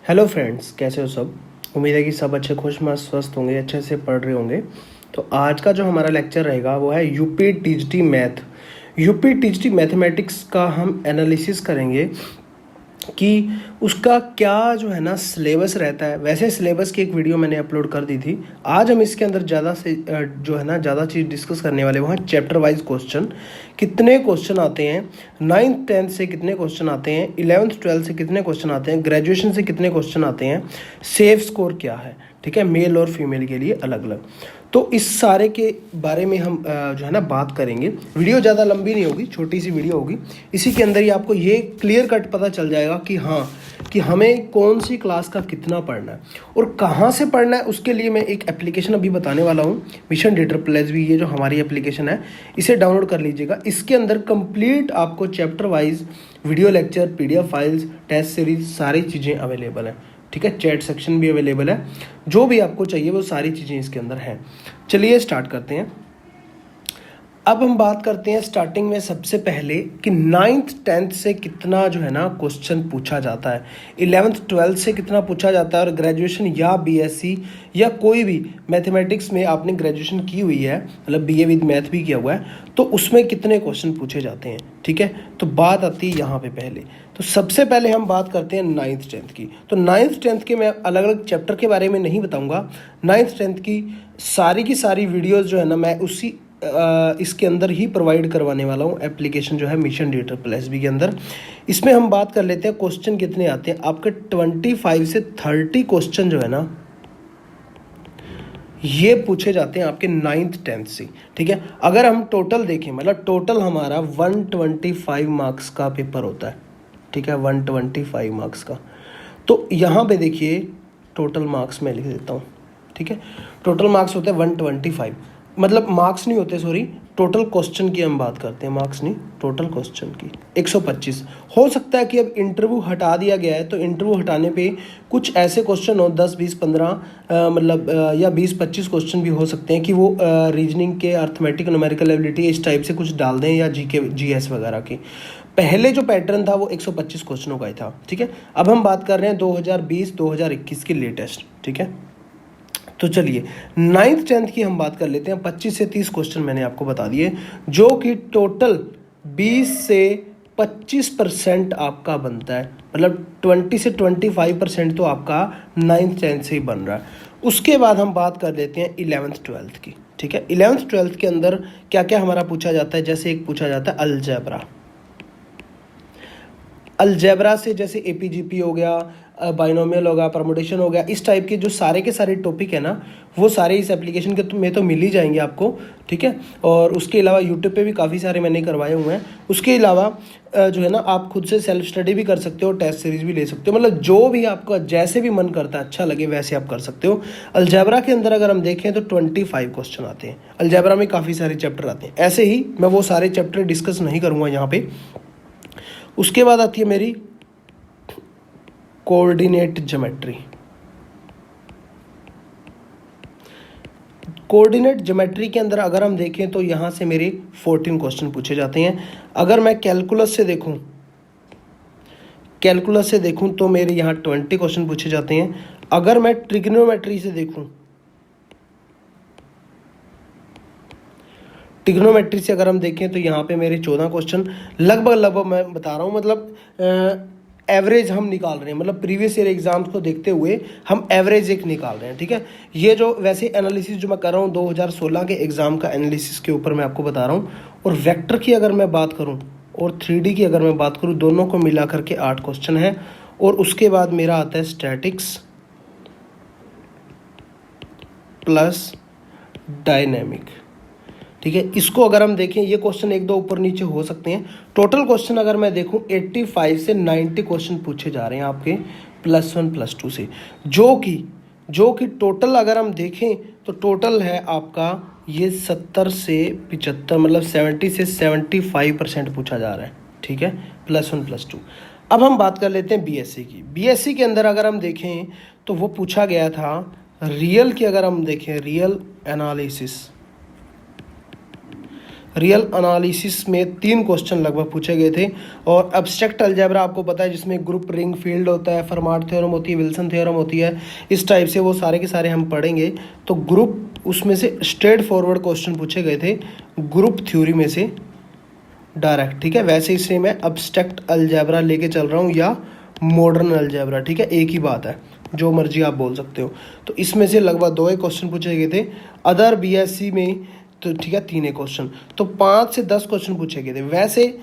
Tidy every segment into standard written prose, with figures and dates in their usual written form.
Hello friends, कैसे हो सब। उम्मीद है कि सब अच्छे खुश मस्त स्वस्थ होंगे, अच्छे से पढ़ रहे होंगे। तो आज का जो हमारा लेक्चर रहेगा वो है UP TGT math. UP TGT mathematics का हम एनालिसिस करेंगे कि उसका क्या जो है ना सिलेबस रहता है। वैसे सिलेबस की एक वीडियो मैंने अपलोड कर दी थी। आज हम इसके अंदर ज़्यादा से जो है ना ज़्यादा चीज़ डिस्कस करने वाले वो हैं चैप्टर वाइज क्वेश्चन। कितने क्वेश्चन आते हैं, 9th 10th से कितने क्वेश्चन आते हैं, 11th 12th से कितने क्वेश्चन आते हैं, ग्रेजुएशन से कितने क्वेश्चन आते हैं, सेफ स्कोर क्या है, ठीक है, मेल और फीमेल के लिए अलग अलग। तो इस सारे के बारे में हम जो है ना बात करेंगे। वीडियो ज़्यादा लंबी नहीं होगी, छोटी सी वीडियो होगी। इसी के अंदर ही आपको ये क्लियर कट पता चल जाएगा कि हाँ, कि हमें कौन सी क्लास का कितना पढ़ना है और कहाँ से पढ़ना है। उसके लिए मैं एक एप्लीकेशन अभी बताने वाला हूँ, मिशन DSSB। ये जो हमारी एप्लीकेशन है इसे डाउनलोड कर लीजिएगा। इसके अंदर कंप्लीट आपको chapter wise video lecture, PDF files, test series सारी चीज़ें अवेलेबल हैं, ठीक है। चैट सेक्शन भी अवेलेबल है, जो भी आपको चाहिए वो सारी चीज़ें इसके अंदर हैं। चलिए स्टार्ट करते हैं। अब हम बात करते हैं स्टार्टिंग में सबसे पहले कि 9th 10th से कितना जो है ना क्वेश्चन पूछा जाता है, 11th 12th से कितना पूछा जाता है, और ग्रेजुएशन या BSc या कोई भी मैथमेटिक्स में आपने ग्रेजुएशन की हुई है, मतलब BA विद मैथ भी किया हुआ है, तो उसमें कितने क्वेश्चन पूछे जाते हैं, ठीक है। तो बात आती है यहाँ पे पहले। तो सबसे पहले हम बात करते हैं 9th 10th की। तो 9th 10th के मैं अलग अलग चैप्टर के बारे में नहीं बताऊँगा। 9th 10th की सारी वीडियोज़ जो है ना मैं उसी इसके अंदर ही प्रोवाइड करवाने वाला हूँ। एप्लीकेशन जो है मिशन DSSB के अंदर। इसमें हम बात कर लेते हैं क्वेश्चन कितने आते हैं। आपके 25 से 30 क्वेश्चन जो है ना ये पूछे जाते हैं आपके 9th 10th से, ठीक है। अगर हम टोटल देखें, मतलब टोटल हमारा 125 मार्क्स का पेपर होता है, ठीक है, 125 मार्क्स का। तो यहाँ पे देखिए टोटल मार्क्स मैं लिख देता हूँ, ठीक है। टोटल मार्क्स होते हैं 125, मतलब मार्क्स नहीं होते, सॉरी, टोटल क्वेश्चन की हम बात करते हैं, मार्क्स नहीं, टोटल क्वेश्चन की 125। हो सकता है कि अब इंटरव्यू हटा दिया गया है, तो इंटरव्यू हटाने पे कुछ ऐसे क्वेश्चन हो 10 20 15 मतलब या 20 25 क्वेश्चन भी हो सकते हैं कि वो रीजनिंग के, अर्थमेटिक, न्यूमेरिकल एबिलिटी इस टाइप से कुछ डाल दें, या GK GS वगैरह के। पहले जो पैटर्न था वो 125 क्वेश्चनों का ही था, ठीक है। अब हम बात कर रहे हैं 2020-2021 की लेटेस्ट, ठीक है। तो चलिए 9th 10th की हम बात कर लेते हैं। 25 से 30 क्वेश्चन मैंने आपको बता दिए, जो कि टोटल 20 से 25% आपका बनता है, मतलब 20 से 25% तो आपका 9th 10th से ही बन रहा है। उसके बाद हम बात कर लेते हैं 11th 12th की, ठीक है। 11th 12th के अंदर क्या क्या हमारा पूछा जाता है। जैसे एक पूछा जाता है अलजेब्रा से, जैसे APGP हो गया, बाइनोमियल होगा, परमुटेशन हो गया, इस टाइप के जो सारे के सारे टॉपिक है ना, वो सारे इस एप्लीकेशन के में तो मिल ही जाएंगे आपको, ठीक है। और उसके अलावा यूट्यूब पे भी काफ़ी सारे मैंने करवाए हुए हैं। उसके अलावा जो है ना आप खुद से सेल्फ स्टडी भी कर सकते हो, टेस्ट सीरीज भी ले सकते हो, मतलब जो भी आपका जैसे भी मन करता है, अच्छा लगे वैसे आप कर सकते हो। अलजेब्रा के अंदर अगर हम देखें तो 25 क्वेश्चन आते हैं। अलजेब्रा में काफ़ी सारे चैप्टर आते हैं। ऐसे ही मैं वो सारे चैप्टर डिस्कस नहीं करूँगा यहाँ पे। उसके बाद आती है मेरी कोऑर्डिनेट ज्योमेट्री। कोऑर्डिनेट ज्योमेट्री के अंदर अगर हम देखें तो यहाँ से मेरे 14 क्वेश्चन पूछे जाते हैं। अगर मैं कैलकुलस से देखूं तो मेरे यहाँ 20 क्वेश्चन पूछे जाते हैं। अगर मैं ट्रिग्नोमेट्री से देखूं, ट्रिग्नोमेट्री से अगर हम देखें तो यहाँ पे मेरे 14 क्वेश्चन लगभग मैं बता रहा हूँ, मतलब एवरेज हम निकाल रहे हैं, मतलब प्रीवियस ईयर एग्जाम्स को देखते हुए हम एवरेज एक निकाल रहे हैं, ठीक है। ये जो वैसे एनालिसिस जो मैं कर रहा हूँ 2016 के एग्ज़ाम का एनालिसिस के ऊपर मैं आपको बता रहा हूँ। और वेक्टर की अगर मैं बात करूँ और 3D की अगर मैं बात करूँ, दोनों को मिला करके 8 क्वेश्चन है। और उसके बाद मेरा आता है स्टैटिक्स प्लस डायनेमिक, ठीक है। इसको अगर हम देखें, ये क्वेश्चन 1-2 ऊपर नीचे हो सकते हैं। टोटल क्वेश्चन अगर मैं देखूं 85 से 90 क्वेश्चन पूछे जा रहे हैं आपके +1 +2 से, जो कि टोटल अगर हम देखें तो टोटल है आपका ये 70 से 75, मतलब 70 से 75% पूछा जा रहा है, ठीक है, +1 +2। अब हम बात कर लेते हैं BSc की। BSc के अंदर अगर हम देखें तो वो पूछा गया था रियल की। अगर हम देखें रियल रियल एनालिसिस में 3 क्वेश्चन लगभग पूछे गए थे। और एब्स्ट्रैक्ट अलजेब्रा आपको पता है जिसमें ग्रुप रिंग फील्ड होता है, फरमाट थ्योरम होती है, विल्सन थ्योरम होती है, इस टाइप से वो सारे के सारे हम पढ़ेंगे। तो ग्रुप उसमें से स्ट्रेट फॉरवर्ड क्वेश्चन पूछे गए थे ग्रुप थ्योरी में से डायरेक्ट, ठीक है। वैसे इसे मैं एब्स्ट्रैक्ट अलजेब्रा लेके चल रहा हूँ या मॉडर्न अलजेब्रा, ठीक है, एक ही बात है, जो मर्जी आप बोल सकते हो। तो इसमें से लगभग 2 क्वेश्चन पूछे गए थे। अदर बीएससी में तो ठीक है 3 क्वेश्चन, तो 5 से 10 क्वेश्चन पूछे गए थे। वैसे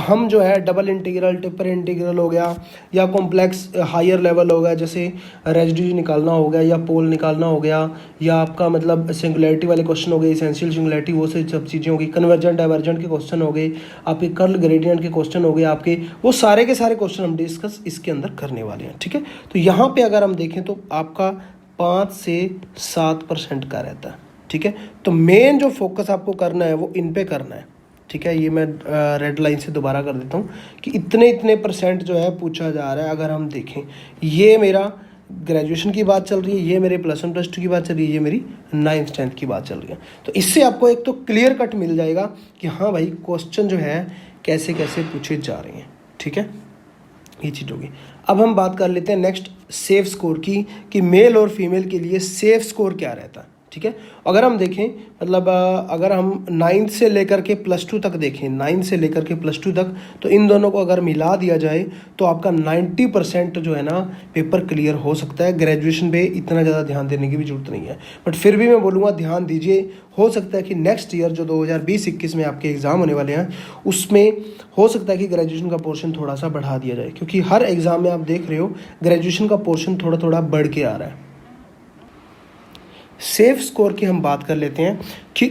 हम जो है डबल इंटीग्रल, ट्रिपल इंटीग्रल हो गया या कॉम्प्लेक्स हायर लेवल हो गया, जैसे रेसिड्यू निकालना हो गया या पोल निकालना हो गया, या आपका मतलब सिंगुलैरिटी वाले क्वेश्चन हो गए, एसेंशियल सिंगुलैरिटी, वो सब चीज़ें हो गई, कन्वर्जेंट डाइवर्जेंट के क्वेश्चन हो गए, आपके कर्ल ग्रेडियंट के क्वेश्चन हो गए, आपके वो सारे के सारे क्वेश्चन हम डिस्कस इसके अंदर करने वाले हैं, ठीक है। तो यहाँ पर अगर हम देखें तो आपका 5 से 7% का रहता है, ठीक है। तो मेन जो फोकस आपको करना है वो इन पे करना है, ठीक है। ये मैं रेड लाइन से दोबारा कर देता हूँ कि इतने परसेंट जो है पूछा जा रहा है। अगर हम देखें, ये मेरा ग्रेजुएशन की बात चल रही है, ये मेरे +1 +2 की बात चल रही है, ये मेरी 9th 10th की बात चल रही है। तो इससे आपको एक तो क्लियर कट मिल जाएगा कि हाँ भाई क्वेश्चन जो है कैसे कैसे पूछे जा रहे हैं, ठीक है, ये चीज़ होगी। अब हम बात कर लेते हैं नेक्स्ट सेफ स्कोर की, कि मेल और फीमेल के लिए सेफ स्कोर क्या रहता है, ठीक है। अगर हम देखें मतलब अगर हम 9th से लेकर के +2 तक देखें, 9th से लेकर के +2 तक, तो इन दोनों को अगर मिला दिया जाए तो आपका 90% जो है ना पेपर क्लियर हो सकता है। ग्रेजुएशन पे इतना ज़्यादा ध्यान देने की भी जरूरत नहीं है, बट फिर भी मैं बोलूँगा ध्यान दीजिए। हो सकता है कि नेक्स्ट ईयर जो 2020-21 में आपके एग्ज़ाम होने वाले हैं उसमें हो सकता है कि ग्रेजुएशन का पोर्शन थोड़ा सा बढ़ा दिया जाए, क्योंकि हर एग्ज़ाम में आप देख रहे हो ग्रेजुएशन का पोर्शन थोड़ा थोड़ा बढ़ के आ रहा है। सेफ स्कोर की हम बात कर लेते हैं कि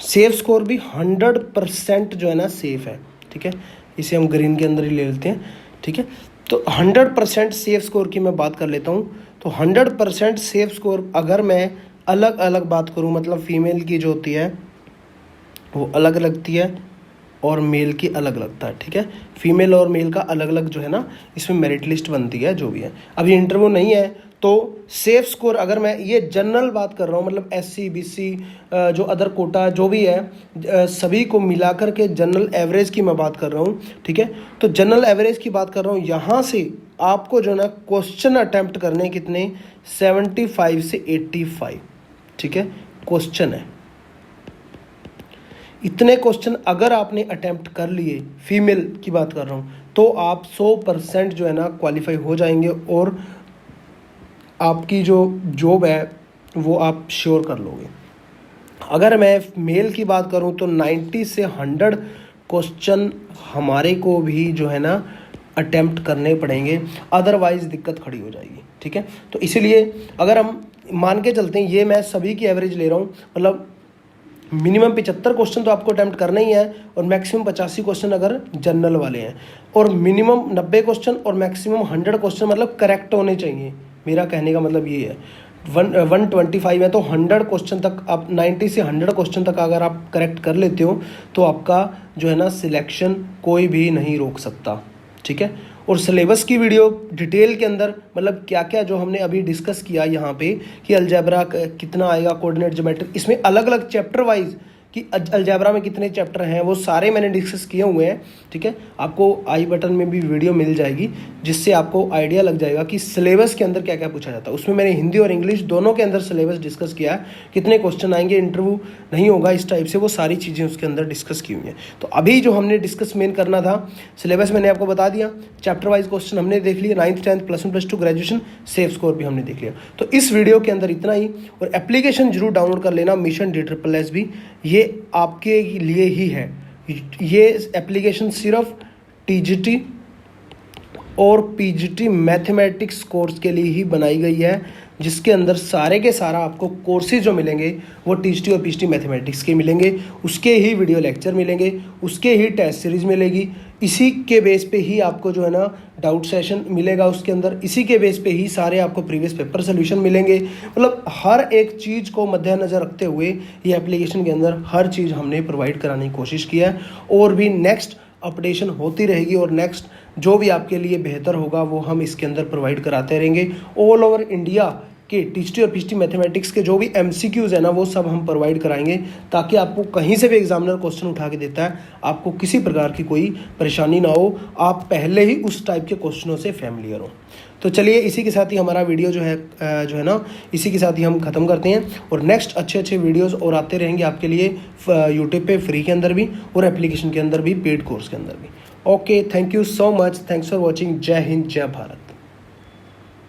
सेफ स्कोर भी 100% जो है ना सेफ है, ठीक है। इसे हम ग्रीन के अंदर ही ले लेते हैं, ठीक है। तो 100% सेफ स्कोर की मैं बात कर लेता हूँ। तो 100% सेफ स्कोर अगर मैं अलग अलग बात करूँ, मतलब फीमेल की जो होती है वो अलग लगती है और मेल की अलग लगता है, ठीक है। फीमेल और मेल का अलग अलग जो है ना इसमें मेरिट लिस्ट बनती है, जो भी है। अभी इंटरव्यू नहीं है तो सेफ स्कोर अगर मैं ये जनरल बात कर रहा हूँ, मतलब SC BC जो अदर कोटा जो भी है सभी को मिलाकर के जनरल एवरेज की मैं बात कर रहा हूँ, ठीक है। तो जनरल एवरेज की बात कर रहा हूँ, यहाँ से आपको जो है ना क्वेश्चन अटैम्प्ट करने कितने 75 से 85, ठीक है, क्वेश्चन है। इतने क्वेश्चन अगर आपने अटैम्प्ट कर लिए, फीमेल की बात कर रहा हूँ, तो आप 100% जो है ना क्वालिफाई हो जाएंगे और आपकी जो जॉब है वो आप श्योर कर लोगे। अगर मैं मेल की बात करूं तो 90 से 100 क्वेश्चन हमारे को भी जो है ना अटेम्प्ट करने पड़ेंगे, अदरवाइज दिक्कत खड़ी हो जाएगी, ठीक है। तो इसीलिए अगर हम मान के चलते हैं, ये मैं सभी की एवरेज ले रहा हूँ, मतलब मिनिमम 75 क्वेश्चन तो आपको अटैम्प्ट करना ही है और मैक्सिमम 85 क्वेश्चन अगर जनरल वाले हैं, और मिनिमम 90 क्वेश्चन और मैक्सिमम 100 क्वेश्चन मतलब करेक्ट होने चाहिए। मेरा कहने का मतलब ये है 125 है तो 100 क्वेश्चन तक आप 90 से 100 क्वेश्चन तक अगर आप करेक्ट कर लेते हो तो आपका जो है ना सिलेक्शन कोई भी नहीं रोक सकता, ठीक है। और सिलेबस की वीडियो डिटेल के अंदर मतलब क्या क्या जो हमने अभी डिस्कस किया यहाँ पे कि अलजेब्रा कितना आएगा, कोऑर्डिनेट ज्योमेट्री, इसमें अलग अलग चैप्टर वाइज कि अलजेब्रा में कितने चैप्टर हैं वो सारे मैंने डिस्कस किए हुए हैं, ठीक है। आपको आई बटन में भी वीडियो मिल जाएगी जिससे आपको आइडिया लग जाएगा कि सिलेबस के अंदर क्या क्या पूछा जाता है। उसमें मैंने हिंदी और इंग्लिश दोनों के अंदर सिलेबस डिस्कस किया है, कितने क्वेश्चन आएंगे, इंटरव्यू नहीं होगा इस टाइप से, वो सारी चीज़ें उसके अंदर डिस्कस की हुई हैं। तो अभी जो हमने डिस्कस मेन करना था, सिलेबस मैंने आपको बता दिया, चैप्टर वाइज क्वेश्चन हमने देख लिए, 9th 10th +1 +2 graduation, safe score भी हमने देख लिया। तो इस वीडियो के अंदर इतना ही, और एप्लीकेशन जरूर डाउनलोड कर लेना मिशन DSSS भी, ये आपके लिए ही है। ये एप्लीकेशन सिर्फ TGT और PGT मैथमेटिक्स कोर्स के लिए ही बनाई गई है, जिसके अंदर सारे के सारा आपको कोर्सेज जो मिलेंगे वो TGT और PGT मैथमेटिक्स के मिलेंगे, उसके ही वीडियो लेक्चर मिलेंगे, उसके ही टेस्ट सीरीज मिलेगी, इसी के बेस पे ही आपको जो है ना डाउट सेशन मिलेगा उसके अंदर, इसी के बेस पे ही सारे आपको प्रीवियस पेपर सोल्यूशन मिलेंगे। मतलब हर एक चीज़ को मद्देनज़र रखते हुए ये एप्लीकेशन के अंदर हर चीज़ हमने प्रोवाइड कराने की कोशिश की है, और भी नेक्स्ट अपडेशन होती रहेगी, और नेक्स्ट जो भी आपके लिए बेहतर होगा वो हम इसके अंदर प्रोवाइड कराते रहेंगे। ऑल ओवर इंडिया कि टीचटी और पीएचटी मैथमेटिक्स के जो भी एमसीक्यूज़ है ना वो सब हम प्रोवाइड कराएंगे, ताकि आपको कहीं से भी एग्जामिनर क्वेश्चन उठा के देता है आपको किसी प्रकार की कोई परेशानी ना हो, आप पहले ही उस टाइप के क्वेश्चनों से फैमिलियर हो। तो चलिए इसी के साथ ही हमारा वीडियो जो है ना इसी के साथ ही हम ख़त्म करते हैं, और नेक्स्ट अच्छे वीडियोस और आते रहेंगे आपके लिए यूट्यूब पे फ्री के अंदर भी और एप्लीकेशन के अंदर भी, पेड कोर्स के अंदर भी। Okay, thank you so much, thanks for watching. जय हिंद, जय भारत।